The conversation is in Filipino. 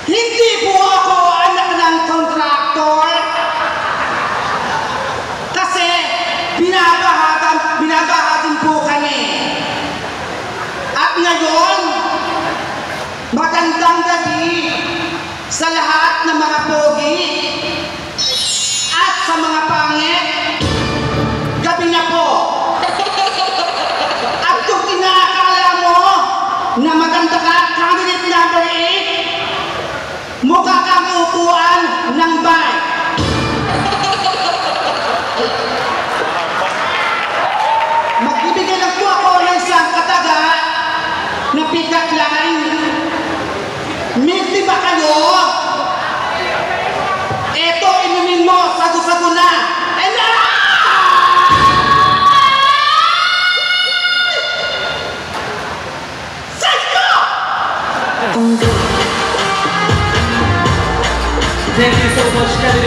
Hindi po ako anak ng kontraktor. Kasi binabahagan po kami. At ngayon, magandang gabi sa lahat ng mga pogi at sa mga pangit. Gabi na po. At kung inaakala mo na maganda ka, candidate number 8, mukha kang upuan ng bike. Magbibigay lang po ako ng isang kataga na pick-up line. Milk ba kayo? Eto, inumin mo, sago-sago na. And Psycho! Thank you so much, candidate.